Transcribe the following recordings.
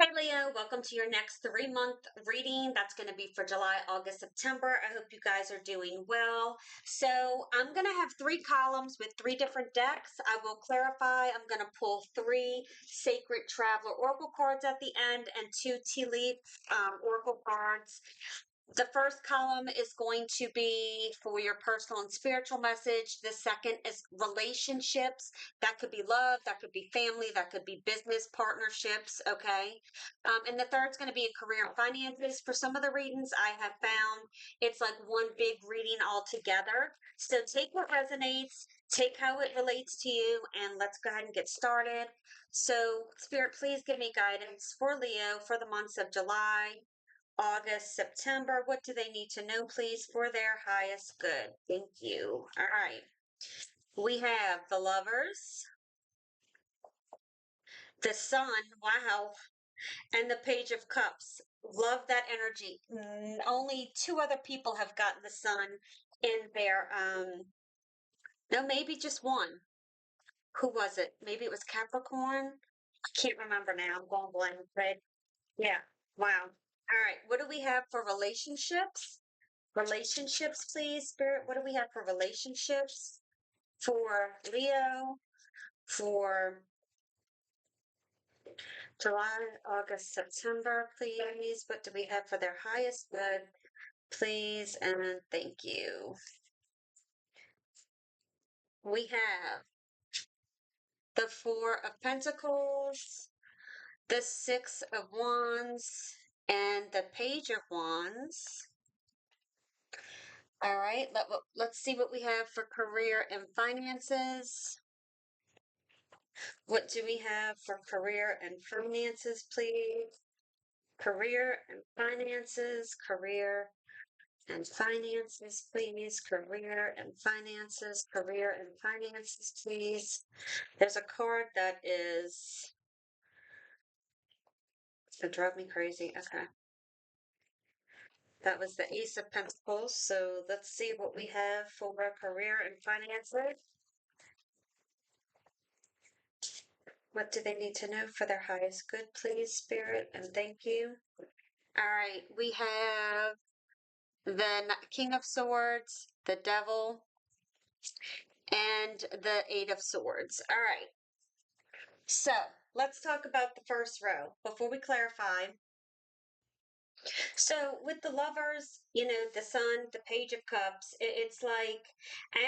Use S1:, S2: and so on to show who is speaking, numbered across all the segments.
S1: Hey Leo, welcome to your next 3 month reading. That's going to be for July, August, September. I hope you guys are doing well. So, I'm going to have three columns with three different decks. I will clarify. I'm going to pull three Sacred Traveler Oracle cards at the end and two Tea Leaf Oracle cards. The first column is going to be for your personal and spiritual message. The second is relationships. That could be love, that could be family, that could be business partnerships. Okay. And the third is going to be career and finances. For some of the readings I have found, it's like one big reading all together. So take what resonates, take how it relates to you, and let's go ahead and get started. So, Spirit, please give me guidance for Leo for the months of July, August, September. What do they need to know, please, for their highest good? Thank you. All right. We have the Lovers, the Sun, wow, and the Page of Cups. Love that energy. Only two other people have gotten the Sun in their, no, maybe just one. Who was it? Maybe it was Capricorn. I can't remember now. I'm going blank, but yeah. Wow. All right. What do we have for relationships? Relationships, please, Spirit. What do we have for relationships? For Leo, for July, August, September, please. What do we have for their highest good, please? And thank you. We have the Four of Pentacles, the Six of Wands, and the Page of Wands. All right, let's see what we have for career and finances. What do we have for career and finances, please? Career and finances, career and finances, please. Career and finances, career and finances, please. There's a card that is, it drove me crazy. Okay. That was the Ace of Pentacles. So let's see what we have for career and finances. What do they need to know for their highest good, please, Spirit? And thank you. All right, we have the King of Swords, the Devil, and the Eight of Swords. All right. So let's talk about the first row before we clarify. So with the Lovers, the Sun, the Page of Cups, it's like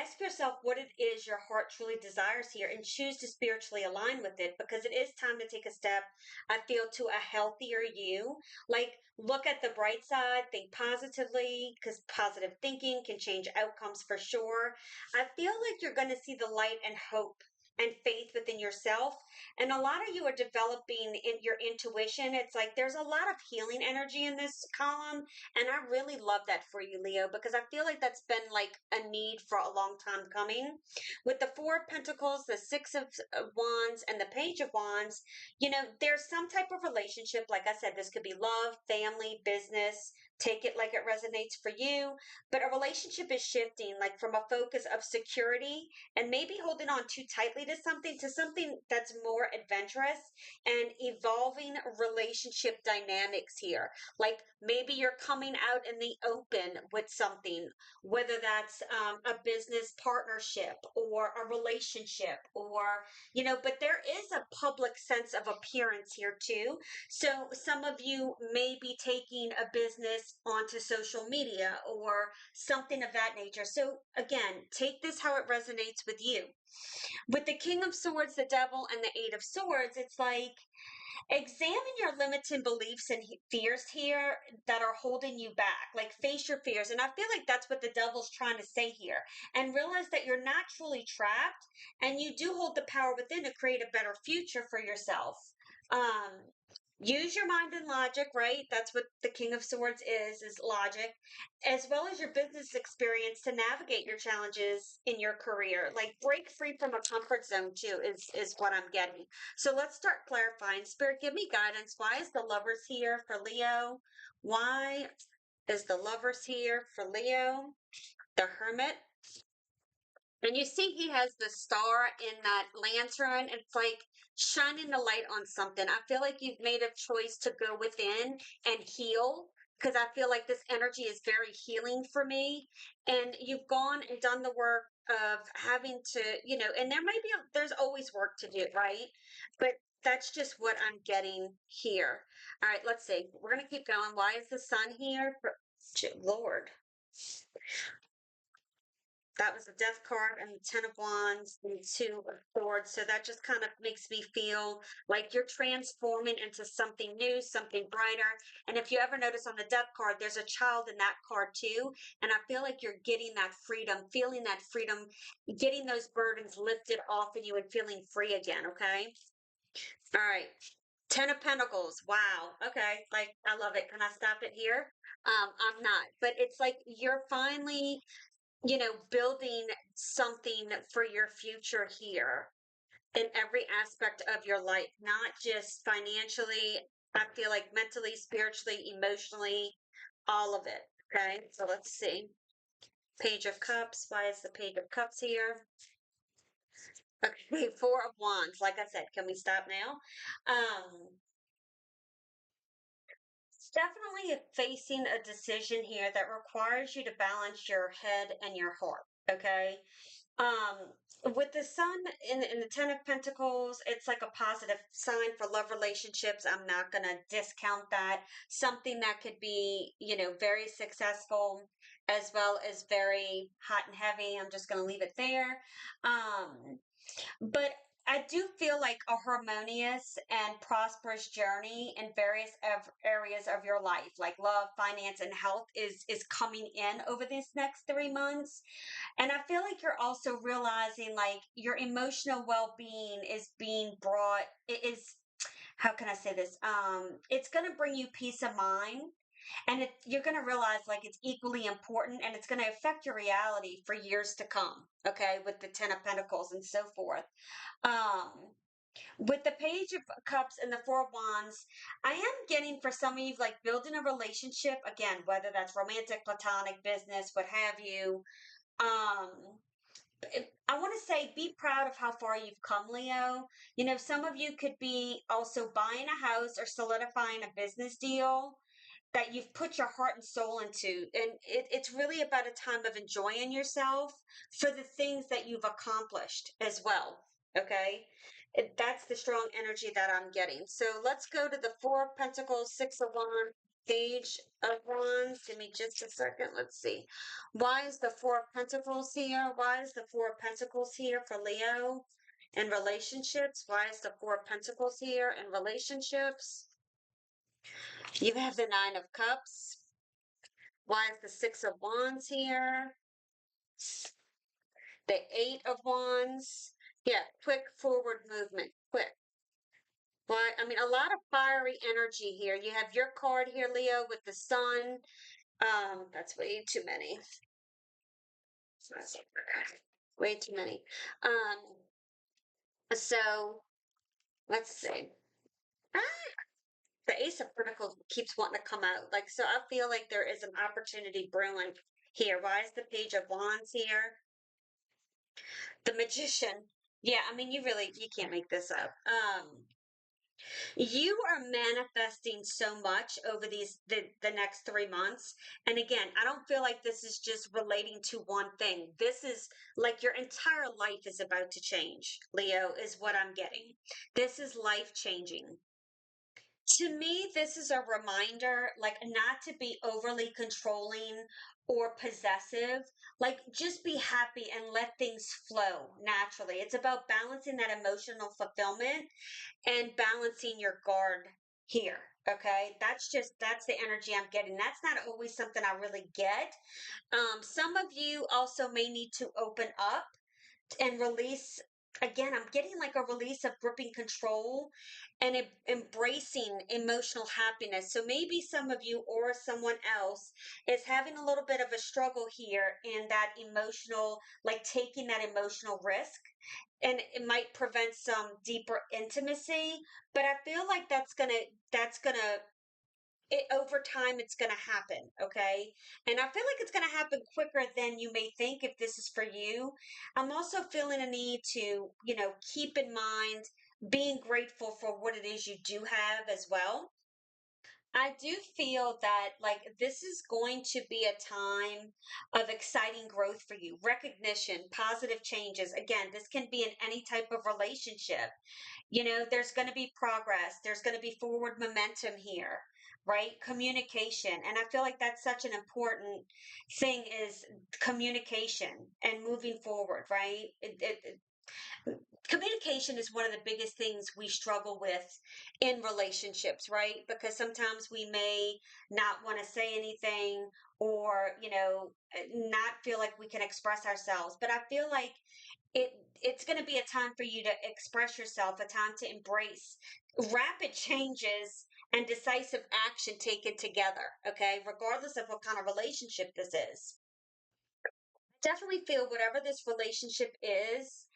S1: ask yourself what it is your heart truly desires here and choose to spiritually align with it because it is time to take a step, I feel, to a healthier you. Like look at the bright side, think positively because positive thinking can change outcomes for sure. I feel like you're going to see the light and hope and faith within yourself, and a lot of you are developing in your intuition. It's like there's a lot of healing energy in this column, and I really love that for you, Leo, because I feel like that's been like a need for a long time coming. With the Four of Pentacles, the Six of Wands, and the Page of Wands, there's some type of relationship. Like I said, this could be love, family, business. Take it like it resonates for you. But a relationship is shifting, like from a focus of security and maybe holding on too tightly to something that's more adventurous and evolving relationship dynamics here. Like maybe you're coming out in the open with something, whether that's a business partnership or a relationship, or but there is a public sense of appearance here too. So some of you may be taking a business onto social media or something of that nature. So again, take this how it resonates with you. With the King of Swords, the Devil, and the Eight of Swords, it's like examine your limiting beliefs and fears here that are holding you back. Like face your fears. And I feel like that's what the devil's trying to say here. And realize that you're not truly trapped and you do hold the power within to create a better future for yourself. Um, Use your mind and logic, right? That's what the King of Swords is logic, as well as your business experience to navigate your challenges in your career. Like break free from a comfort zone too is what I'm getting. So let's start clarifying. Spirit, give me guidance. Why is the Lovers here for Leo? Why is the Lovers here for Leo? The Hermit, And you see, he has the star in that lantern. And it's like shining the light on something. I feel like you've made a choice to go within and heal because I feel like this energy is very healing for me. And you've gone and done the work of having to, and there may be, there's always work to do, right? But that's just what I'm getting here. All right, let's see. We're going to keep going. Why is the sun here? Lord. That was the Death card and the Ten of Wands and the Two of Swords. So that just kind of makes me feel like you're transforming into something new, something brighter. And if you ever notice on the Death card, there's a child in that card too. And I feel like you're getting that freedom, feeling that freedom, getting those burdens lifted off of you and feeling free again. Okay. All right. Ten of Pentacles. Wow. Okay. Like, I love it. Can I stop it here? I'm not, but it's like you're finally building something for your future here in every aspect of your life, not just financially. I feel like mentally, spiritually, emotionally, all of it. Okay, so let's see. Page of Cups. Why is the Page of Cups here? Okay, Four of Wands. Like I said, can we stop now? Definitely facing a decision here that requires you to balance your head and your heart. Okay, with the sun in the Ten of Pentacles, it's like a positive sign for love relationships. I'm not going to discount that. Something that could be, very successful as well as very hot and heavy. I'm just going to leave it there. But I do feel like a harmonious and prosperous journey in various areas of your life, like love, finance, and health, is coming in over these next 3 months. And I feel like you're also realizing like your emotional well-being is being brought, it is, how can I say this? It's going to bring you peace of mind. And you're going to realize like it's equally important and it's going to affect your reality for years to come. Okay. With the Ten of Pentacles and so forth. Um, with the Page of Cups and the Four of Wands, I am getting for some of you like building a relationship again, whether that's romantic, platonic, business, what have you. Um, I want to say be proud of how far you've come, Leo. Some of you could be also buying a house or solidifying a business deal that you've put your heart and soul into. And it's really about a time of enjoying yourself for the things that you've accomplished as well. Okay. That's the strong energy that I'm getting. So let's go to the Four of Pentacles, Six of Wands, Page of Wands. Give me just a second. Let's see. Why is the Four of Pentacles here? Why is the Four of Pentacles here for Leo in relationships? Why is the Four of Pentacles here in relationships? You have the Nine of Cups. Why is the Six of Wands here? The Eight of Wands. Yeah, quick forward movement. Quick. Why? I mean, a lot of fiery energy here. You have your card here, Leo, with the sun. That's way too many. Way too many. So let's see. Ah, the Ace of Pentacles keeps wanting to come out. Like, so I feel like there is an opportunity brewing here. Why is the Page of Wands here? The Magician. Yeah, I mean, you can't make this up. You are manifesting so much over the next 3 months. And again, I don't feel like this is just relating to one thing. This is like your entire life is about to change, Leo, is what I'm getting. This is life changing. To me, this is a reminder, like, not to be overly controlling or possessive. Like, just be happy and let things flow naturally. It's about balancing that emotional fulfillment and balancing your guard here. Okay. That's the energy I'm getting. That's not always something I really get. Some of you also may need to open up and release. Again, I'm getting like a release of gripping control and embracing emotional happiness. So maybe some of you or someone else is having a little bit of a struggle here in that emotional, like taking that emotional risk. And it might prevent some deeper intimacy, but I feel like that's gonna over time it's going to happen, okay? And I feel like it's going to happen quicker than you may think if this is for you. I'm also feeling a need to, keep in mind being grateful for what it is you do have as well. I do feel that like this is going to be a time of exciting growth for you, recognition, positive changes. Again, this can be in any type of relationship. There's going to be progress, there's going to be forward momentum here, right? Communication. And I feel like that's such an important thing is communication and moving forward, right? Communication is one of the biggest things we struggle with in relationships, right? Because sometimes we may not want to say anything or, not feel like we can express ourselves. But I feel like it it's going to be a time for you to express yourself, a time to embrace rapid changes and decisive action taken together, okay? Regardless of what kind of relationship this is. Definitely feel whatever this relationship is,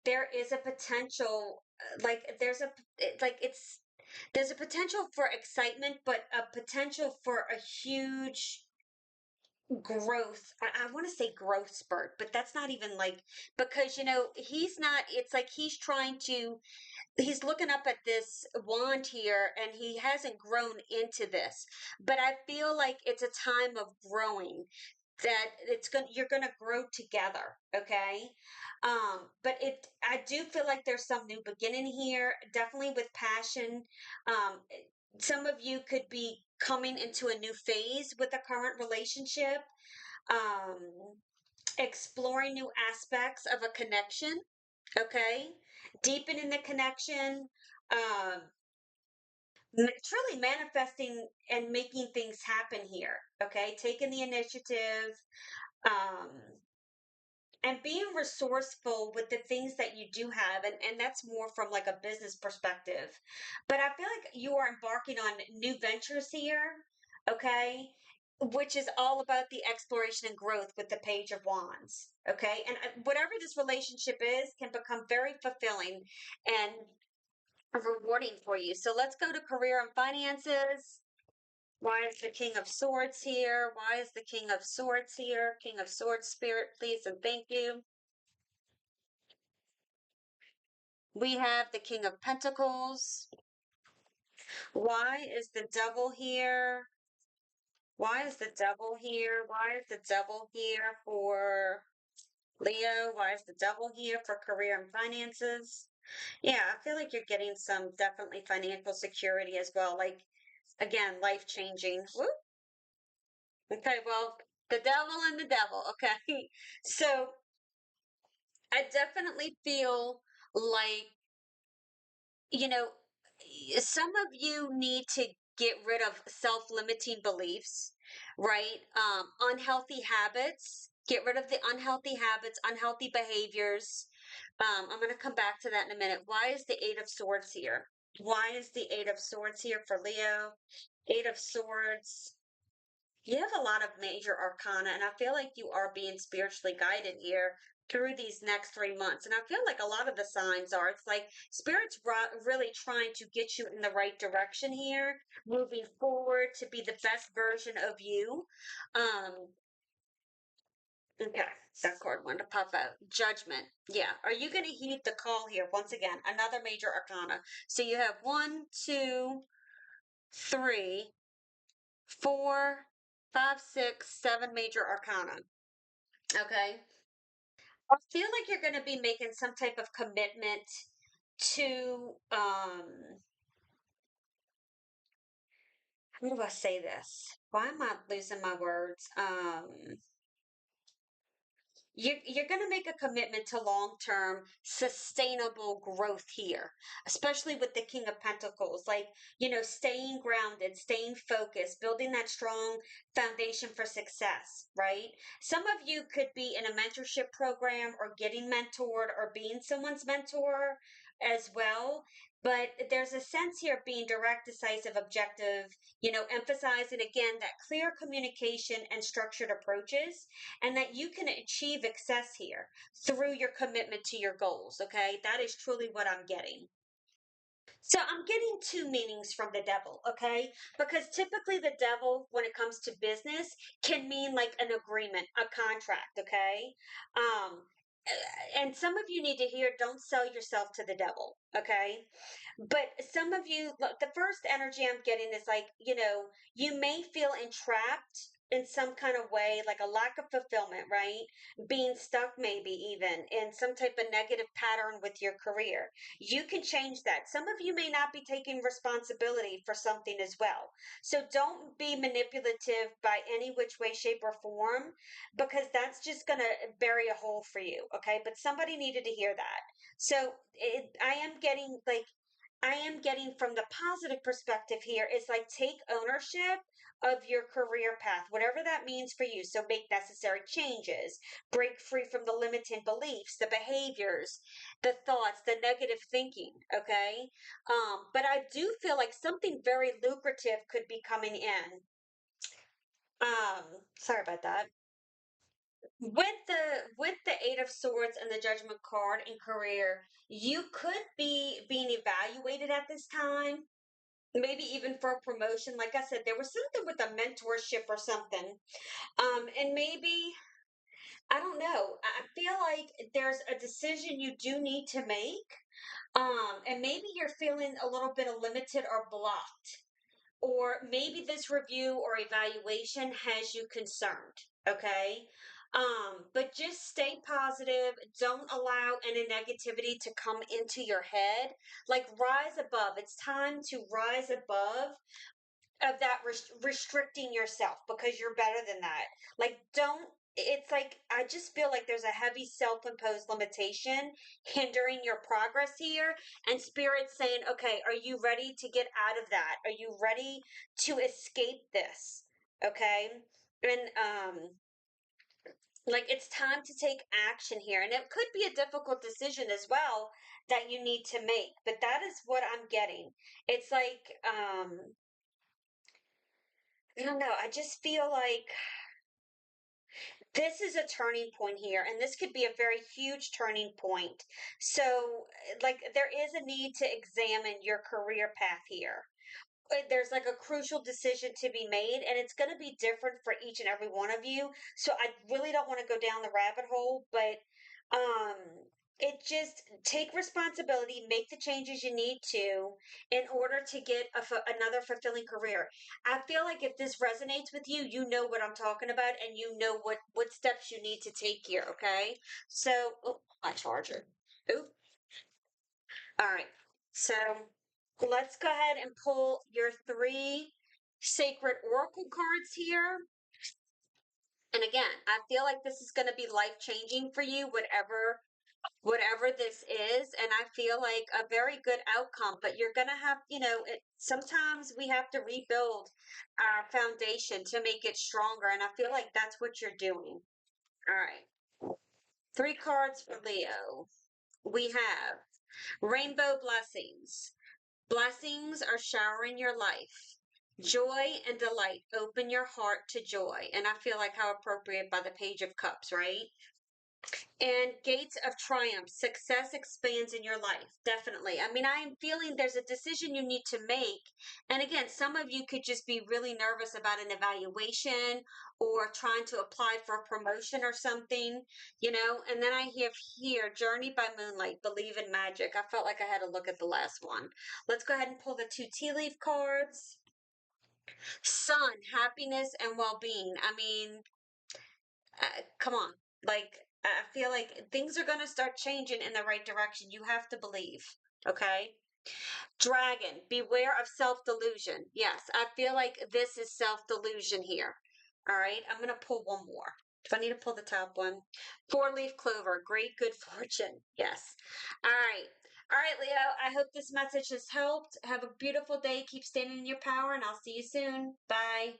S1: there is a potential like there's a potential for excitement, but a potential for a huge growth. I want to say growth spurt, but that's not even like, because he's not, it's like he's looking up at this wand here and he hasn't grown into this, but I feel like it's a time of growing, that you're gonna grow together, okay? But I do feel like there's some new beginning here, definitely with passion. Some of you could be coming into a new phase with a current relationship, um exploring new aspects of a connection, okay? Deepening the connection, um truly manifesting and making things happen here, okay? Taking the initiative, um and being resourceful with the things that you do have, and that's more from like a business perspective. But I feel like you are embarking on new ventures here, okay? Which is all about the exploration and growth with the Page of Wands, okay? And whatever this relationship is can become very fulfilling and rewarding for you. So let's go to career and finances. Why is the King of Swords here? Why is the King of Swords here? King of Swords, Spirit, please and thank you. We have the King of Pentacles. Why is the Devil here? Why is the Devil here? Why is the Devil here for Leo? Why is the Devil here for career and finances? Yeah, I feel like you're getting some definitely financial security as well. Like, again, life changing. Whoop. Okay, well, the Devil and the Devil. Okay. So I definitely feel like, you know, some of you need to get rid of self-limiting beliefs, right? Unhealthy habits. Get rid of the unhealthy habits, unhealthy behaviors. I'm going to come back to that in a minute. Why is the Eight of Swords here? Why is the Eight of Swords here for Leo? Eight of Swords. You have a lot of major arcana, and I feel like you are being spiritually guided here through these next 3 months. And I feel like a lot of the signs are, it's like spirit's really trying to get you in the right direction here, moving forward to be the best version of you. Um, okay, that card wanted to pop out. Judgment. Yeah. Are you going to heed the call here? Once again, another major arcana. So you have 1, 2, 3, 4, 5, 6, 7 major arcana. Okay. I feel like you're going to be making some type of commitment to, how do I say this? Why am I losing my words? You're going to make a commitment to long-term sustainable growth here, especially with the King of Pentacles, like, staying grounded, staying focused, building that strong foundation for success, right? Some of you could be in a mentorship program or getting mentored or being someone's mentor as well. But there's a sense here of being direct, decisive, objective, emphasizing again that clear communication and structured approaches, and that you can achieve success here through your commitment to your goals. Okay, that is truly what I'm getting. So I'm getting two meanings from the devil, okay? Because typically the devil, when it comes to business, can mean like an agreement, a contract, okay? Um, and some of you need to hear, don't sell yourself to the devil, okay? But some of you, look, the first energy I'm getting is like, you may feel entrapped in some kind of way, like a lack of fulfillment, right? Being stuck, maybe even in some type of negative pattern with your career. You can change that. Some of you may not be taking responsibility for something as well. So don't be manipulative by any which way, shape, or form, because that's just going to bury a hole for you. Okay. But somebody needed to hear that. So I am getting from the positive perspective here is like take ownership of your career path, whatever that means for you. So make necessary changes, break free from the limiting beliefs, the behaviors, the thoughts, the negative thinking. Okay. But I do feel like something very lucrative could be coming in. Sorry about that. With the Eight of Swords and the Judgment card in career, you could be being evaluated at this time, maybe even for a promotion. Like I said, there was something with a mentorship or something. And maybe, I don't know, I feel like there's a decision you do need to make. And maybe you're feeling a little bit limited or blocked, or maybe this review or evaluation has you concerned. Okay. But just stay positive. Don't allow any negativity to come into your head. Like, rise above. It's time to rise above of that restricting yourself because you're better than that. Like, don't. It's like I just feel like there's a heavy self-imposed limitation hindering your progress here, and spirit saying, okay, are you ready to get out of that? Are you ready to escape this? Okay. And like, it's time to take action here, and it could be a difficult decision as well that you need to make, but that is what I'm getting. It's like, I don't know. I just feel like this is a turning point here, and this could be a very huge turning point. So, like, there is a need to examine your career path here. There's like a crucial decision to be made, and it's going to be different for each and every one of you. So, I really don't want to go down the rabbit hole, but um, it just take responsibility, make the changes you need to in order to get another fulfilling career. I feel like if this resonates with you, you know what I'm talking about, and you know what steps you need to take here. Okay, so oh, my charger. Oop. All right. So let's go ahead and pull your three sacred oracle cards here. And again, I feel like this is going to be life changing for you, whatever this is. And I feel like a very good outcome, but you're going to have, sometimes we have to rebuild our foundation to make it stronger. And I feel like that's what you're doing. All right. Three cards for Leo. We have rainbow blessings. Blessings are showering your life. Joy and delight. Open your heart to joy. And I feel like how appropriate by the Page of Cups, right? And gates of triumph. Success expands in your life. Definitely. I mean, I am feeling there's a decision you need to make. And again, some of you could just be really nervous about an evaluation or trying to apply for a promotion or something, And then I have here Journey by Moonlight, Believe in Magic. I felt like I had to look at the last one. Let's go ahead and pull the two tea leaf cards. Sun, happiness and well being. I mean, come on. Like, I feel like things are going to start changing in the right direction. You have to believe. Okay. Dragon, beware of self delusion. Yes, I feel like this is self delusion here. All right. I'm going to pull one more. Do I need to pull the top one? Four leaf clover, great good fortune. Yes. All right. All right, Leo. I hope this message has helped. Have a beautiful day. Keep standing in your power, and I'll see you soon. Bye.